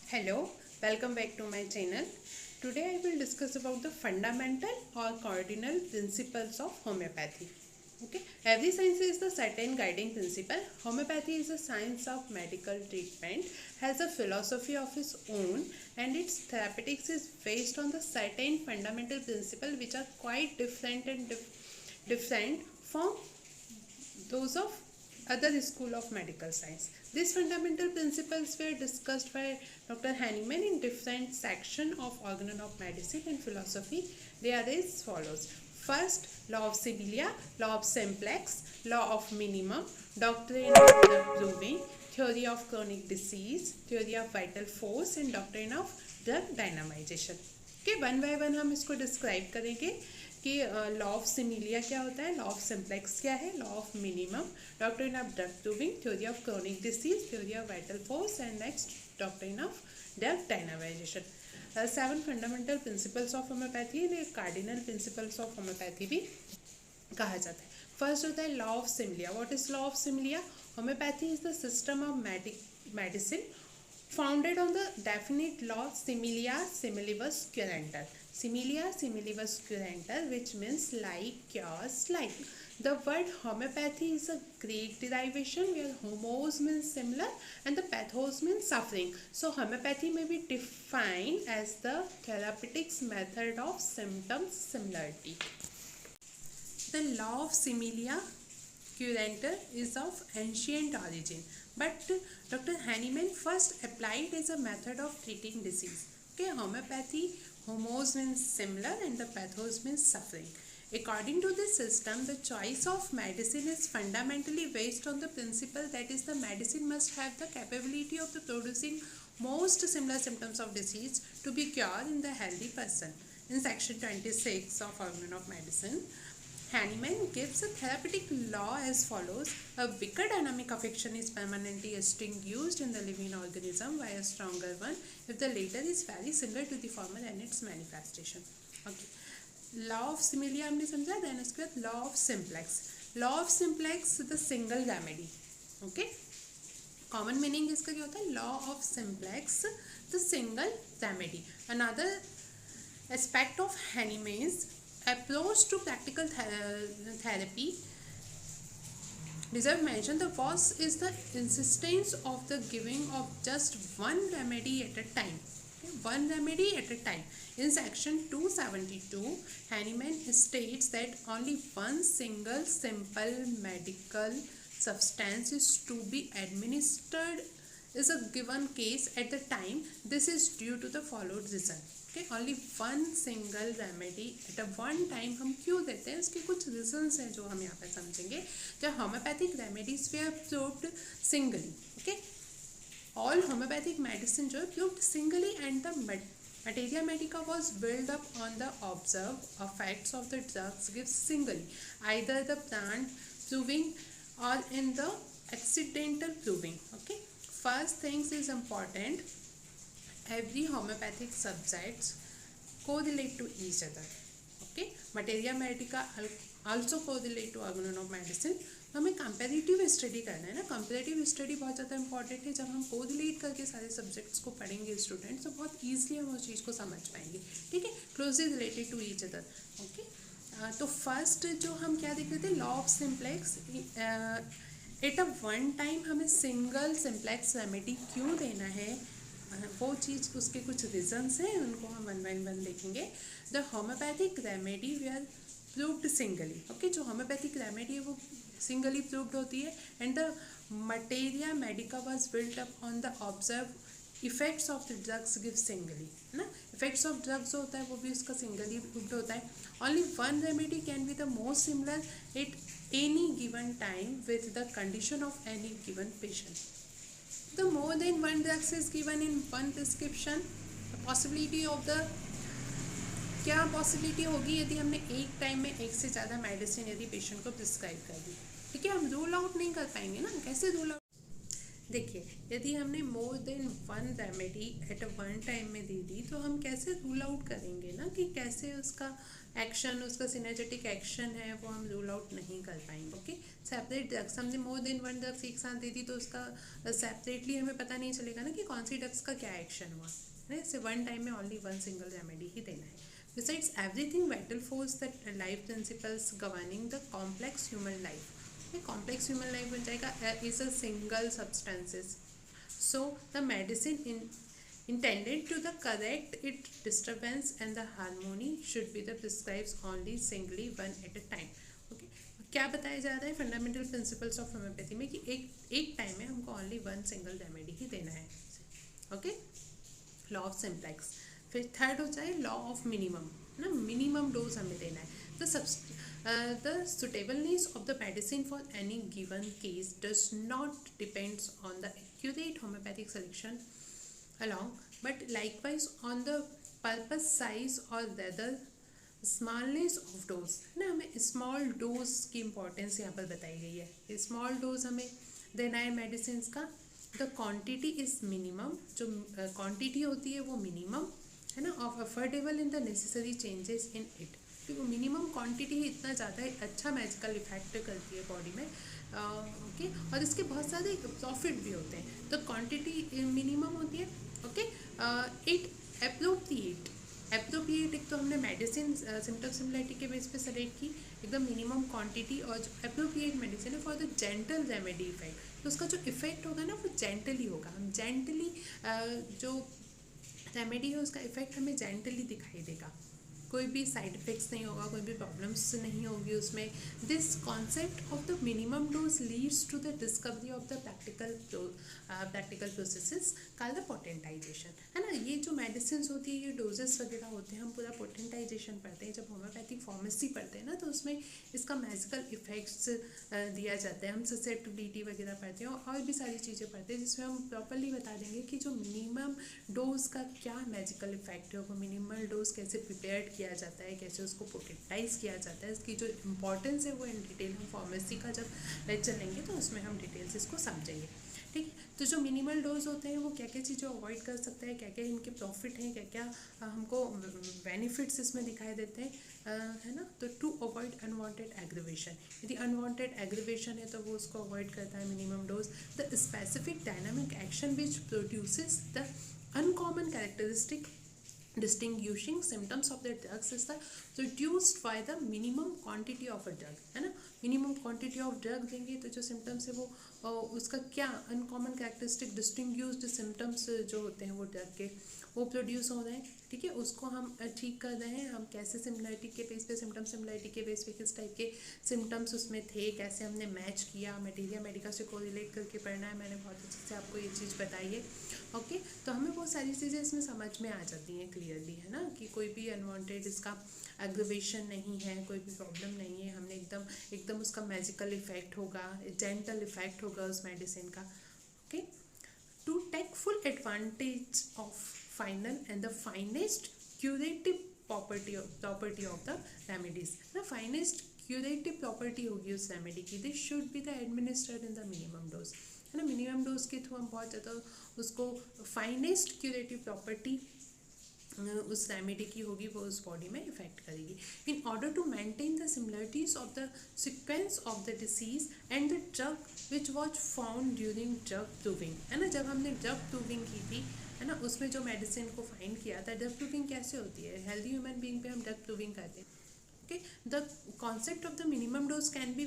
Hello, welcome back to my channel. Today I will discuss about the fundamental or cardinal principles of homeopathy. Okay, every science is the certain guiding principle. Homeopathy is a science of medical treatment, has a philosophy of its own, and its therapeutics is based on the certain fundamental principle which are quite different from those of other school of medical science. These fundamental principles were discussed by Dr. Hahnemann in different section of organon of medicine and philosophy. They are as follows. First, law of similia, law of simplex, law of minimum, doctrine of the proving, theory of chronic disease, theory of vital force and doctrine of drug dynamization. Okay, one by one हम इसको describe करेंगे कि law of similia क्या होता है, law of simplex क्या है, law of minimum, doctrine of drug proving, theory of chronic disease, theory of vital force and next doctrine of drug dynamization. 7 fundamental principles of homoeopathy ने cardinal principles of homoeopathy भी कहा जाता है. First होता है law of similia. What is law of similia? Homoeopathy is the system of medicine founded on the definite law similia similibus curanter. Similia similibus curanter, which means like cures like. The word homeopathy is a Greek derivation where homos means similar and the pathos means suffering. So homeopathy may be defined as the therapeutics method of symptoms similarity. The law of similia curanter is of ancient origin, but Dr. Hahnemann first applied as a method of treating disease. Okay, homeopathy, homos means similar and the pathos means suffering. According to this system, the choice of medicine is fundamentally based on the principle that is the medicine must have the capability of the producing most similar symptoms of disease to be cured in the healthy person. In section 26 of Organon of Medicine, Hahnemann gives a therapeutic law as follows. A weaker dynamic affection is permanently extinguished in the living organism by a stronger one if the latter is very similar to the former and its manifestation. Okay. Law of similia हमने समझा. Then उसके बाद law of simplex. Law of simplex the single remedy. Okay. Common meaning इसका क्या होता है? Law of simplex the single remedy. Another aspect of Hahnemann's approach to practical therapy deserve mention. The first is the insistence of the giving of just one remedy at a time. Okay? One remedy at a time. In section 272, Hahnemann states that only one single simple medical substance is to be administered is a given case at the time. This is due to the followed reason. Only one single remedy eight a one time हम क्यों देते हैं, उसके कुछ reasons हैं जो हम यहाँ पे समझेंगे. जो homeopathic remedies they are proved singly. Okay, all homeopathic medicine जो है proved singly and the materia medica was built up on the observed effects of the drugs given singly, either the plant proving or in the accidental proving. Okay, first things is important. Every homeopathic subjects correlate to each other. Okay, materia medica also correlate to organon of medicine. तो हमें comparative study करना है ना. Comparative study बहुत ज़्यादा important है. जब हम कोरिलेट करके सारे सब्जेक्ट्स को पढ़ेंगे स्टूडेंट्स तो बहुत ईजिली हम उस चीज़ को समझ पाएंगे. ठीक है, closely related to each other. Okay, तो फर्स्ट जो हम क्या देख रहे थे, law of simplex. At a one time हमें सिंगल सिम्प्लेक्स रेमेडी क्यों देना है, वो चीज़ उसके कुछ रीजंस हैं, उनको हम वन बाय वन देखेंगे. The homeopathic remedy we are proved singly. Okay, जो होम्योपैथिक रेमेडी है वो सिंगली प्रूव्ड होती है. And the materia medica was built up on the observe effects of the drugs give singly. है ना, effects of drugs जो होता है वो भी उसका सिंगली प्रूव्ड होता है. Only one remedy can be the most similar at any given time with the condition of any given patient. The more than one drugs is given in one prescription, the possibility of the क्या possibility होगी यदि हमने एक time में एक से ज़्यादा medicine यदि पेशेंट को प्रिस्क्राइब कर दी. ठीक है, हम रूल आउट नहीं कर पाएंगे ना. कैसे रूल आउट? देखिए, यदि हमने more than one remedy eight a one time में दे दी तो हम कैसे रूल आउट करेंगे ना, कि कैसे उसका एक्शन, उसका सिनर्जेटिक एक्शन है वो हम रूल आउट नहीं कर पाएंगे। ओके, सेपरेट ड्रग्स हमने मोर देन वन ड्रग्स एक साथ दे दी तो उसका सेपरेटली हमें पता नहीं चलेगा ना कि कौन सी ड्रग्स का क्या एक्शन हुआ है। इसे वन टाइम में ओनली वन सिंगल रेमेडी ही देना है। Besides everything, vital force that life principles governing the complex human life. A complex human life बन जाएगा is a single substances. So the medicine intended to the correct its disturbance and the harmony should be the prescribed only singly one at a time. Okay. क्या बताया जा रहा है fundamental principles of homeopathy में कि एक time में हमको ओनली वन सिंगल रेमेडी ही देना है। Okay, law of simplex. फिर थर्ड हो जाए लॉ ऑफ मिनिमम, ना मिनिमम डोज हमें देना है। The suitableness of the medicine for any given case does not depends on the accurate homoeopathic selection along but likewise on the purpose size or rather smallness of dose, है ना। हमें small dose की importance यहाँ पर बताई गई है। Small dose हमें देना है मेडिसिन का। द क्वांटिटी इज मिनिमम, जो क्वांटिटी होती है वो मिनिमम है ना, of affordable in the necessary changes in it, क्योंकि मिनिमम क्वांटिटी ही इतना ज़्यादा अच्छा मैजिकल इफेक्ट करती है बॉडी में। ओके, और इसके बहुत सारे प्रॉफिट भी होते हैं। तो क्वांटिटी मिनिमम होती है। ओके, इट अप्रोप्रिएट एक तो हमने मेडिसिन सिम्टम सिमिलरिटी के बेस पे सेलेक्ट की एकदम मिनिमम क्वांटिटी, और जो अप्रोप्रिएट मेडिसिन है for the gentle remedy effect, तो उसका जो इफेक्ट होगा ना वो जेंटली होगा। हम जेंटली जो रेमेडी है उसका इफेक्ट हमें जेंटली दिखाई देगा, कोई भी साइड इफेक्ट्स नहीं होगा, कोई भी प्रॉब्लम्स नहीं होगी उसमें। This concept of the minimum dose leads to the discovery of the practical processes called the potentization, है ना। ये जो मेडिसिन होती है, ये डोजेस वगैरह होते हैं, हम पूरा पोटेंटाइजेशन पढ़ते हैं जब होम्योपैथिक फार्मेसी पढ़ते हैं ना, तो उसमें इसका मैजिकल इफेक्ट्स दिया जाता है। हम ससेप्टिबिलिटी वगैरह पढ़ते हैं और भी सारी चीज़ें पढ़ते हैं जिसमें हम प्रॉपरली बता देंगे कि जो मिनिमम डोज का क्या मैजिकल इफेक्ट है, वो मिनिमल डोज कैसे प्रिपेयर किया जाता है, कैसे उसको पोटेंटाइज किया जाता है, इसकी जो इम्पोर्टेंस है वो इन डिटेल हम फार्मेसी का जब लेक्चर लेंगे तो उसमें हम डिटेल्स इसको समझेंगे। ठीक है, तो जो मिनिमल डोज होते हैं वो क्या क्या चीज़ें अवॉइड कर सकते हैं, क्या क्या इनके प्रॉफिट हैं, क्या क्या हमको बेनिफिट्स इसमें दिखाई देते हैं, है ना। तो टू अवॉइड अनवांटेड एग्रीवेशन, यदि अनवांटेड एग्रीवेशन है तो वो उसको अवॉइड करता है minimum dose. The specific dynamic action which produces the uncommon characteristic distinguishing symptoms of the drugs is the reduced by the minimum quantity of a drug, है ना। Minimum quantity of drug देंगे तो जो symptoms है वो उसका क्या uncommon characteristic डिस्टिंग्यूस्ड symptoms जो होते हैं वो ड्रग के वो प्रोड्यूस हो रहे हैं। ठीक है, उसको हम ठीक कर रहे हैं। हम कैसे सिमिलरिटी के बेस पे, सिम्टम सिमिलरिटी के बेस पे किस टाइप के सिम्टम्स उसमें थे, कैसे हमने मैच किया, मटेरिया मेडिका से कोरिलेट करके पढ़ना है। मैंने बहुत अच्छे से आपको ये चीज़ बताई है। ओके, तो हमें बहुत सारी चीज़ें इसमें समझ में आ जाती हैं क्लियरली, है ना, कि कोई भी अनवांटेड इसका एग्रीवेशन नहीं है, कोई भी प्रॉब्लम नहीं है। हमने एकदम उसका मैजिकल इफेक्ट होगा, जेंटल इफेक्ट होगा उस मेडिसिन का। Okay, to take full advantage of final and the finest curative property of the remedies, ना फाइनेस्ट क्यूरेटिव प्रॉपर्टी होगी उस रेमेडी की। This should be the administered in the minimum dose, है ना। Minimum dose के through हम बहुत ज़्यादा उसको फाइनेस्ट क्यूरेटिव प्रॉपर्टी उस रेमेडी की होगी, वो उस बॉडी में इफेक्ट करेगी। In order to maintain the similarities of the sequence of the disease and the drug which was found during drug proving, है ना। जब हमने ड्रग प्रूविंग की थी, है ना, उसमें जो मेडिसिन को फाइंड किया था, ड्रग प्रूविंग कैसे होती है, हेल्दी ह्यूमन बीइंग पे हम ड्रग प्रूविंग करते हैं। Okay, the concept of the minimum dose can be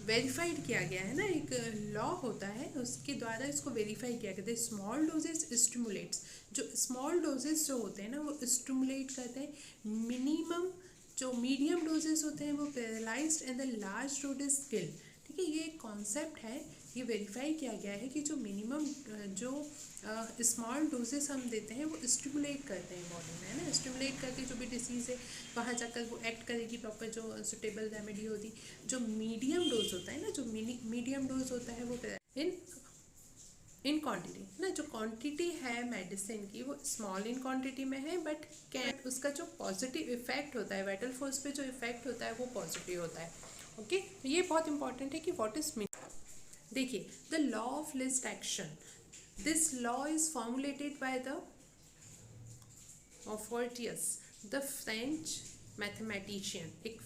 verified किया गया है ना, एक लॉ होता है उसके द्वारा इसको वेरीफाई किया गया है। स्मॉल डोजेस स्टिमुलेट्स, जो स्मॉल डोजेस जो होते हैं ना वो स्टिमुलेट करते हैं। मिनिमम जो मीडियम डोजेस होते हैं वो paralysed and the large doses kill. ठीक है, ये एक कॉन्सेप्ट है, ये वेरीफाई किया गया है कि जो मिनिमम जो स्मॉल डोजेस हम देते हैं वो स्टिमुलेट करते हैं बॉडी में, है ना। स्टिमुलेट करके जो भी डिसीज़ है वहाँ जाकर वो एक्ट करेगी प्रॉपर, जो सुटेबल रेमेडी होती। जो मीडियम डोज होता है ना, जो मीडियम डोज होता है वो इन क्वांटिटी ना, जो क्वांटिटी है मेडिसिन की वो स्मॉल इन क्वांटिटी में है, बट कैन उसका जो पॉजिटिव इफेक्ट होता है, वाइटल फोर्स पे जो इफेक्ट होता है वो पॉजिटिव होता है। ओके, ये बहुत इंपॉर्टेंट है कि व्हाट इज देखिए, the law of least action, this law is formulated by the ऑफोर्टियस, द फ्रेंच मैथमेटिशियन, एक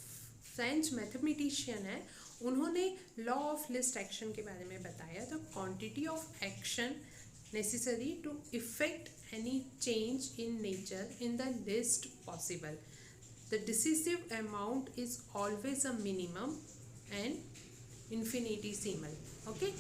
फ्रेंच मैथमेटिशियन है, उन्होंने लॉ ऑफ लिस्ट एक्शन के बारे में बताया। The quantity of action necessary to effect any change in nature in the least possible. The decisive amount is always a minimum and infinitesimal. Okay,